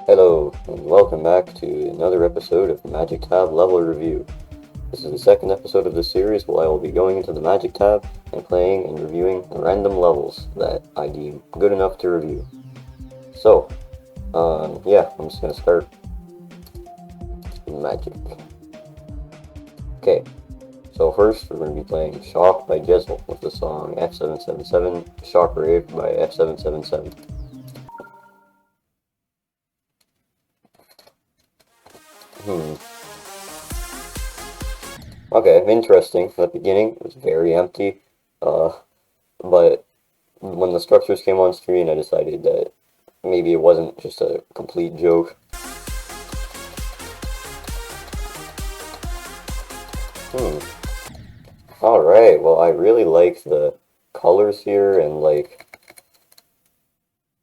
Hello, and welcome back to another episode of Magic Tab Level Review. This is the second episode of the series where I will be going into the Magic Tab and playing and reviewing random levels that I deem good enough to review. So, yeah, I'm just gonna start Magic. Okay, so first we're gonna be playing Shock by Jezel with the song F777, Shockwave by F777. Okay, interesting. At the beginning, it was very empty, but when the structures came on screen, I decided that maybe it wasn't just a complete joke. Hmm. Alright, well, I really like the colors here, and,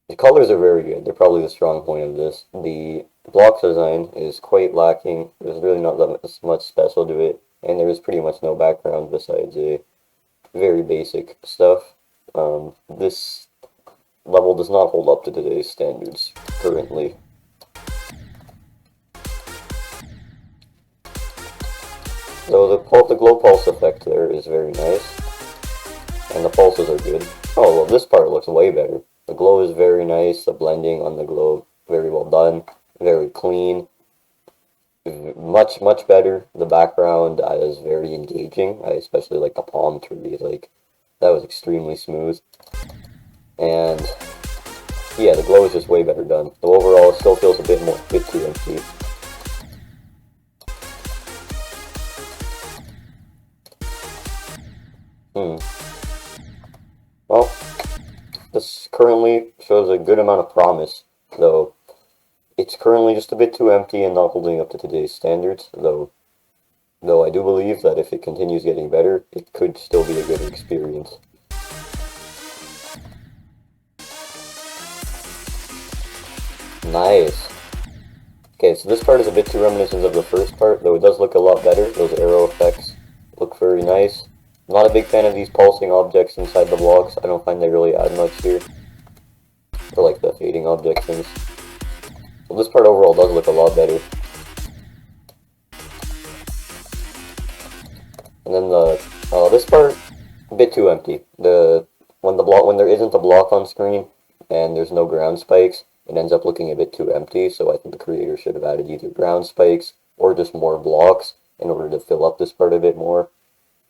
the colors are very good. They're probably the strong point of this. The block design is quite lacking. There's really not that much special to it, and there is pretty much no background besides a very basic stuff. This level does not hold up to today's standards currently. So the glow pulse effect there is very nice, and the pulses are good. Oh, well, this part looks way better. The glow is very nice, the blending on the glow, very well done, very clean, much better. The background is very engaging. I especially like the palm tree, that was extremely smooth. And yeah, the glow is just way better done. Though overall, it still feels a bit too empty. Hmm. Well, this currently shows a good amount of promise, though it's currently just a bit too empty and not holding up to today's standards, though I do believe that if it continues getting better, it could still be a good experience. Nice. Okay, so this part is a bit too reminiscent of the first part, though it does look a lot better. Those arrow effects look very nice. I'm not a big fan of these pulsing objects inside the blocks. I don't find they really add much here. Or like the fading object things. Well, this part overall does look a lot better. And then this part, a bit too empty. When there isn't a block on screen and there's no ground spikes, it ends up looking a bit too empty. So I think the creator should have added either ground spikes or just more blocks in order to fill up this part a bit more.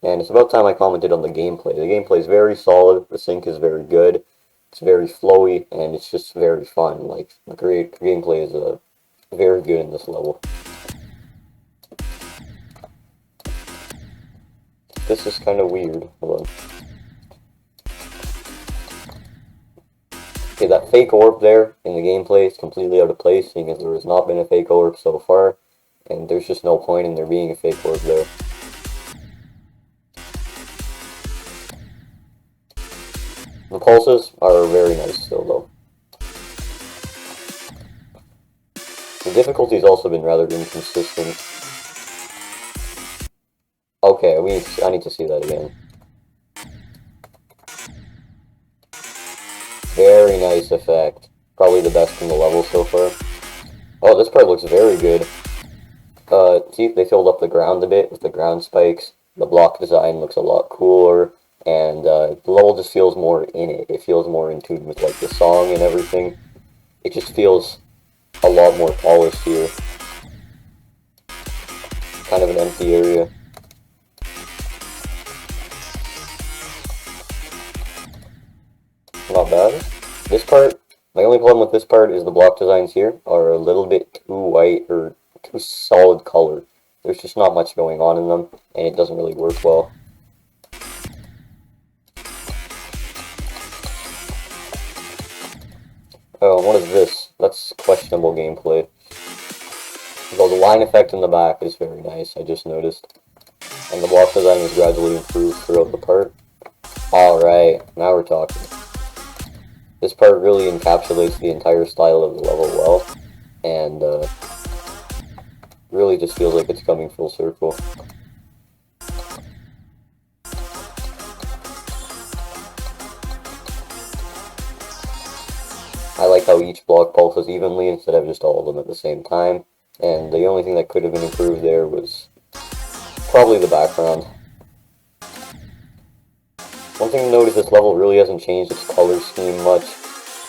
And it's about time I commented on the gameplay. The gameplay is very solid. The sync is very good. It's very flowy, and it's just very fun. Like, the gameplay is very good in this level. This is kind of weird. Hold on. Okay, that fake orb there in the gameplay is completely out of place, seeing as there has not been a fake orb so far, and there's just no point in there being a fake orb there. The pulses are very nice still, though. The difficulty's also been rather inconsistent. Okay, I need to see that again. Very nice effect. Probably the best in the level so far. Oh, this part looks very good. See, they filled up the ground a bit with the ground spikes. The block design looks a lot cooler, and the level just feels more in it. It feels more in tune with, like, the song and everything. It just feels a lot more polished here. Kind of an empty area. Not bad. This part, my only problem with this part is the block designs here are a little bit too white or too solid color. There's just not much going on in them, and it doesn't really work well. Oh, what is this? That's questionable gameplay. Though the line effect in the back is very nice, I just noticed. And the block design is gradually improved throughout the part. Alright, now we're talking. This part really encapsulates the entire style of the level well, and really just feels like it's coming full circle. I like how each block pulse has evenly instead of just all of them at the same time. And the only thing that could have been improved there was probably the background. One thing to note is this level really hasn't changed its color scheme much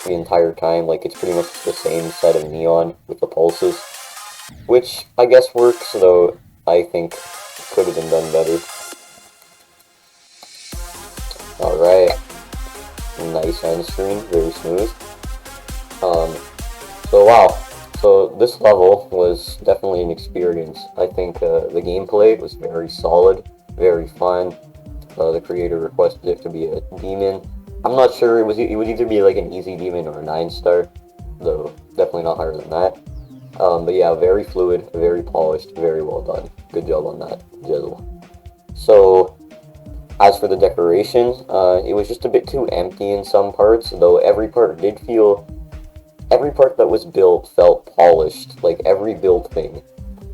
the entire time. Like, it's pretty much the same set of neon with the pulses, which I guess works, though I think could have been done better. Alright, nice end screen, very smooth. So wow, so this level was definitely an experience. I think the gameplay was very solid, very fun. The creator requested it to be a demon. I'm not sure, it would either be like an easy demon or a 9-star, though definitely not higher than that. But yeah, very fluid, very polished, very well done. Good job on that, Jizzle. So, as for the decorations, it was just a bit too empty in some parts, though every part that was built felt polished. Like, every built thing,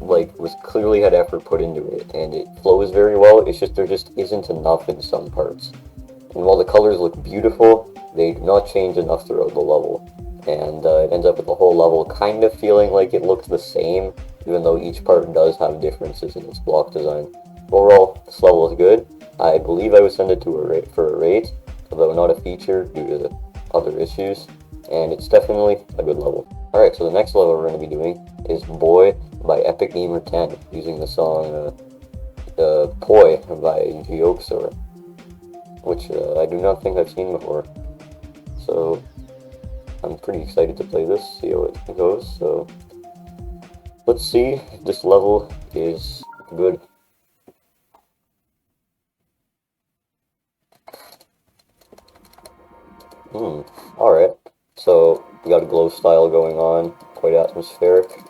like, was clearly had effort put into it, and it flows very well. It's just, there just isn't enough in some parts. And while the colors look beautiful, they do not change enough throughout the level. And it ends up with the whole level kind of feeling like it looks the same, even though each part does have differences in its block design. Overall, this level is good. I believe I would send it to a rate, although not a feature due to the other issues, and it's definitely a good level. Alright, so the next level we're going to be doing is Boy by Epic Gamer 10, using the song Poi by Geoxor, which I do not think I've seen before. So I'm pretty excited to play this, see how it goes. So let's see if this level is good. Alright, so we got a glow style going on, quite atmospheric.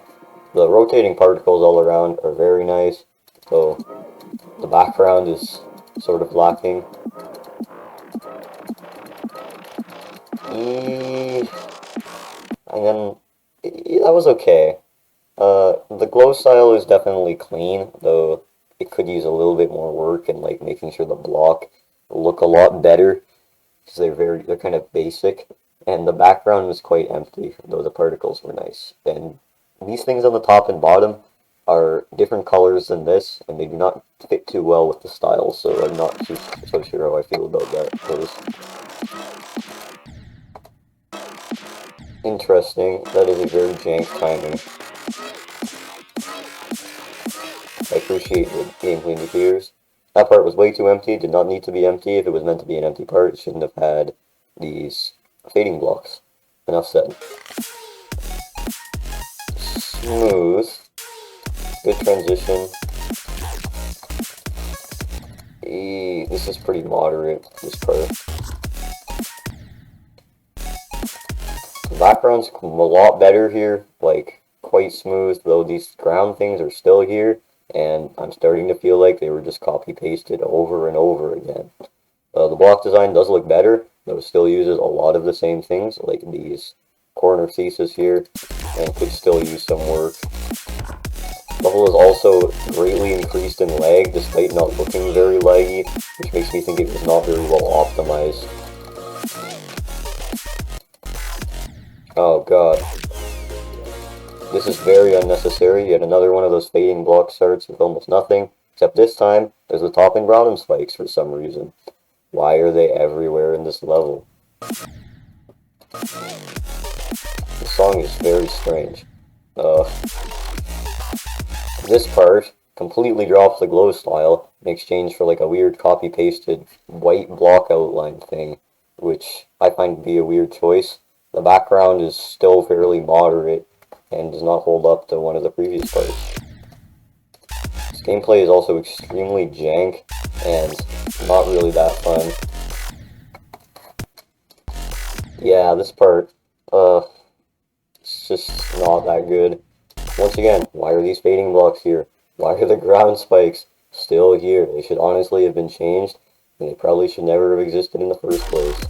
The rotating particles all around are very nice, so the background is sort of lacking. And then, that was okay. The glow style is definitely clean, though it could use a little bit more work and like making sure the block look a lot better, because they're kind of basic. And the background was quite empty, though the particles were nice. And these things on the top and bottom are different colors than this, and they do not fit too well with the style, so I'm not so sure how I feel about those. Interesting, that is a very jank timing. I appreciate the gameplay indicators. That part was way too empty, did not need to be empty. If it was meant to be an empty part, it shouldn't have had these fading blocks. Enough said. Smooth. Good transition. This is pretty moderate, this part. The background's a lot better here, like, quite smooth, though these ground things are still here, and I'm starting to feel like they were just copy-pasted over and over again. The block design does look better, though it still uses a lot of the same things, like these corner pieces here, and could still use some work. The level is also greatly increased in lag, despite not looking very laggy, which makes me think it was not very well optimized. Oh god. This is very unnecessary, yet another one of those fading block starts with almost nothing, except this time, there's the top and bottom spikes for some reason. Why are they everywhere in this level? The song is very strange. This part completely drops the glow style in exchange for like a weird copy-pasted white block outline thing, which I find to be a weird choice. The background is still fairly moderate and does not hold up to one of the previous parts. This gameplay is also extremely jank and not really that fun. Yeah, this part, it's just not that good. Once again, why are these fading blocks here? Why are the ground spikes still here? They should honestly have been changed, and they probably should never have existed in the first place.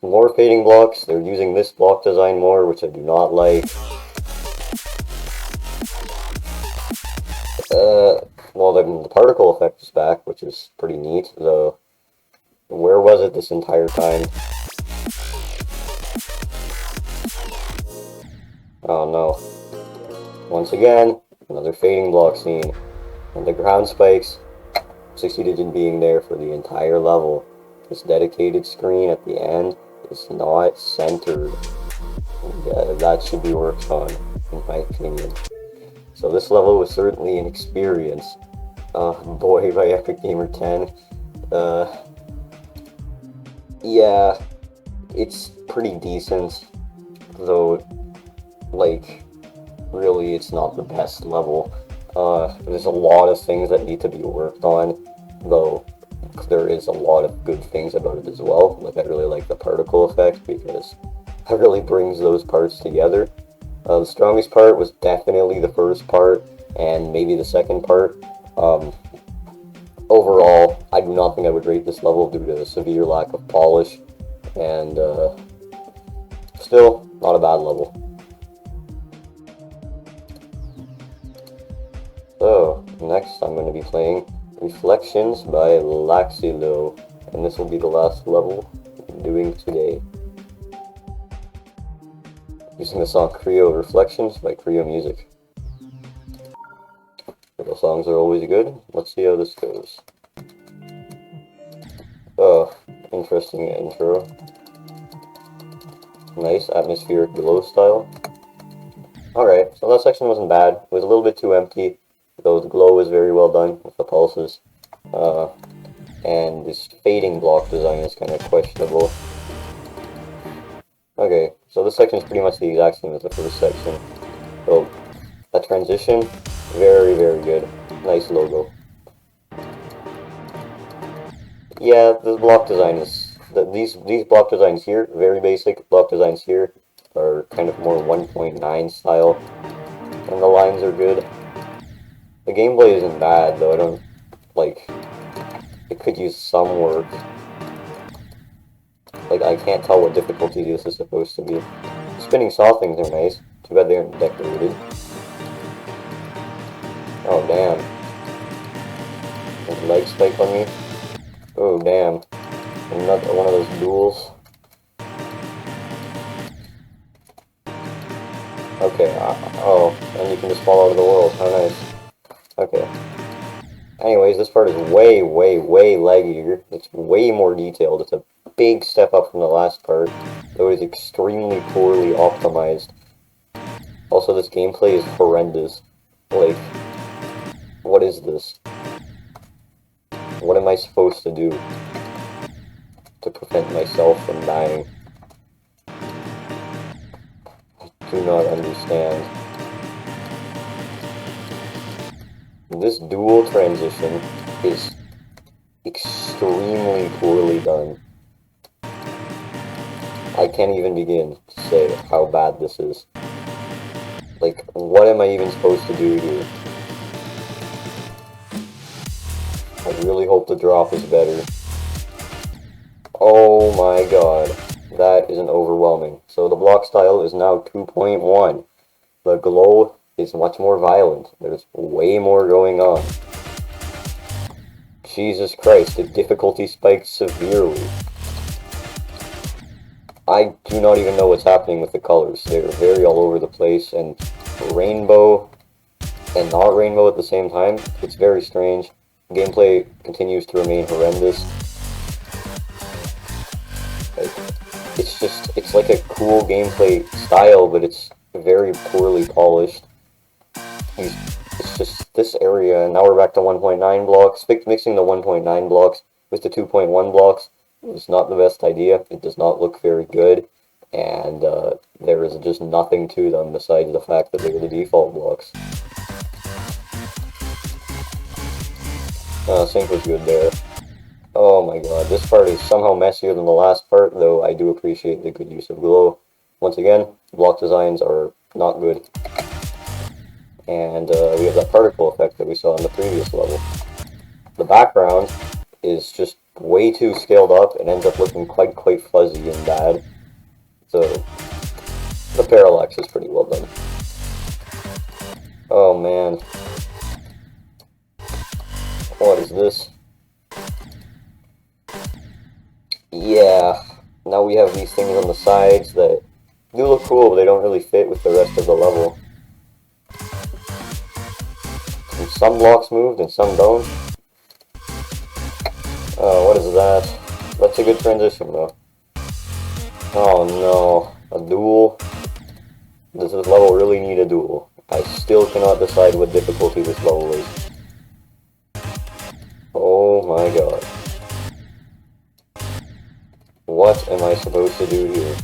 More fading blocks. They're using this block design more, which I do not like. Well, the particle effect is back, which is pretty neat, though. Where was it this entire time? Oh no. Once again, another fading block scene. And the ground spikes succeeded in being there for the entire level. This dedicated screen at the end is not centered. That should be worked on, in my opinion. So this level was certainly an experience. Boy by Epic Gamer 10. Yeah, it's pretty decent, though, like, really it's not the best level. There's a lot of things that need to be worked on, though there is a lot of good things about it as well. Like, I really like the particle effect because it really brings those parts together. The strongest part was definitely the first part, and maybe the second part. Overall, I do not think I would rate this level due to a severe lack of polish, and still, not a bad level. So, next I'm going to be playing Reflections by Laxilo, and this will be the last level I'm doing today. Using the song Creo Reflections by Creo Music. The songs are always good. Let's see how this goes. Oh, interesting intro. Nice atmospheric glow style. Alright, so that section wasn't bad. It was a little bit too empty, though the glow was very well done with the pulses. And this fading block design is kind of questionable. Okay, so this section is pretty much the exact same as the first section. So, that transition, very, very good. Nice logo. Yeah, the block design is... These block designs here, very basic. Block designs here are kind of more 1.9 style. And the lines are good. The gameplay isn't bad, though. I don't... like... it could use some work. Like, I can't tell what difficulty this is supposed to be. Spinning saw things are nice. Too bad they aren't decorated. Oh, damn. There's a leg spike on me. Oh, damn. Another one of those duels. Okay, oh, and you can just fall out of the world. How nice. Okay. Anyways, this part is way, way, way laggier. It's way more detailed. It's a big step up from the last part, though it is extremely poorly optimized. Also, this gameplay is horrendous. Like, what is this? What am I supposed to do to prevent myself from dying? I do not understand. This dual transition is extremely poorly done. I can't even begin to say how bad this is. Like, what am I even supposed to do here? I really hope the drop is better. Oh my god. That isn't overwhelming. So the block style is now 2.1. The glow is much more violent. There's way more going on. Jesus Christ, the difficulty spiked severely. I do not even know what's happening with the colors. They're very all over the place, and rainbow and not rainbow at the same time. It's very strange. Gameplay continues to remain horrendous. It's like a cool gameplay style, but it's very poorly polished. It's just this area, and now we're back to 1.9 blocks. Mixing the 1.9 blocks with the 2.1 blocks is not the best idea. It does not look very good, and there is just nothing to them besides the fact that they are the default blocks. Sync was good there. Oh my god, this part is somehow messier than the last part, though I do appreciate the good use of glow. Once again, block designs are not good. And we have that particle effect that we saw in the previous level. The background is just way too scaled up and ends up looking quite fuzzy and bad. So, the parallax is pretty well done. Oh man. What is this? Yeah, now we have these things on the sides that do look cool, but they don't really fit with the rest of the level. And some blocks moved and some don't. What is that? That's a good transition though. Oh no, a duel. Does this level really need a duel? I still cannot decide what difficulty this level is. Oh my god. What am I supposed to do here?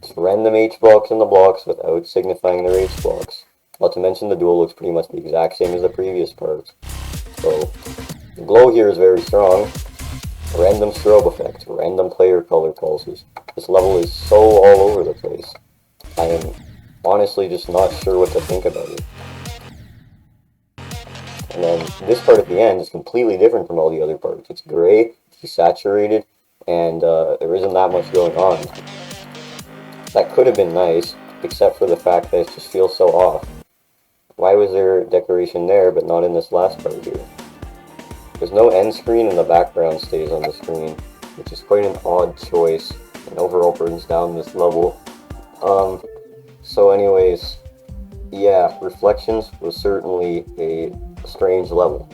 It's random H blocks in the blocks without signifying their H blocks. Not to mention the duel looks pretty much the exact same as the previous part. So, the glow here is very strong. Random strobe effect, random player color pulses. This level is so all over the place. I am honestly just not sure what to think about it. And then this part at the end is completely different from all the other parts. It's gray, it's desaturated, and there isn't that much going on. That could have been nice, except for the fact that it just feels so off. Why was there decoration there, but not in this last part here? There's no end screen and the background stays on the screen, which is quite an odd choice, and overall brings down this level. So anyways, yeah, Reflections was certainly a strange level.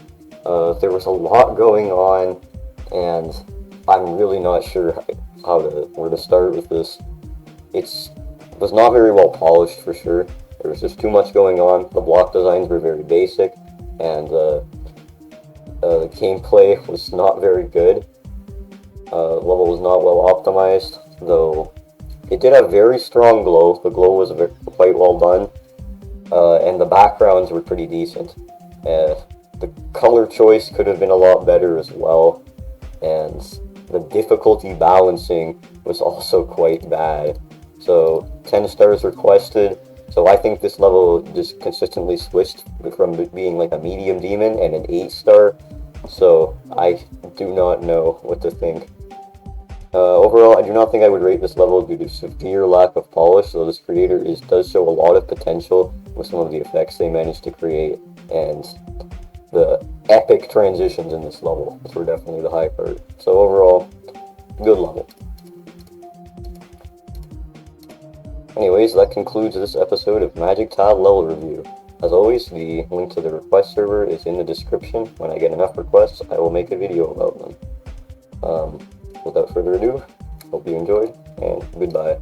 There was a lot going on, and I'm really not sure where to start with this. It was not very well polished for sure. There was just too much going on. The block designs were very basic, and the gameplay was not very good. Level was not well optimized, though it did have very strong glow. The glow was quite well done, and the backgrounds were pretty decent. The color choice could have been a lot better as well, and the difficulty balancing was also quite bad. So 10 stars requested. So I think this level just consistently switched from being like a medium demon and an 8-star. So I do not know what to think. Overall, I do not think I would rate this level due to severe lack of polish, though this creator does show a lot of potential with some of the effects they managed to create, and the epic transitions in this level were definitely the high part. So overall, good level. Anyways, that concludes this episode of Magic Tile level review. As always, the link to the request server is in the description. When I get enough requests, I will make a video about them. Without further ado, hope you enjoyed, and goodbye.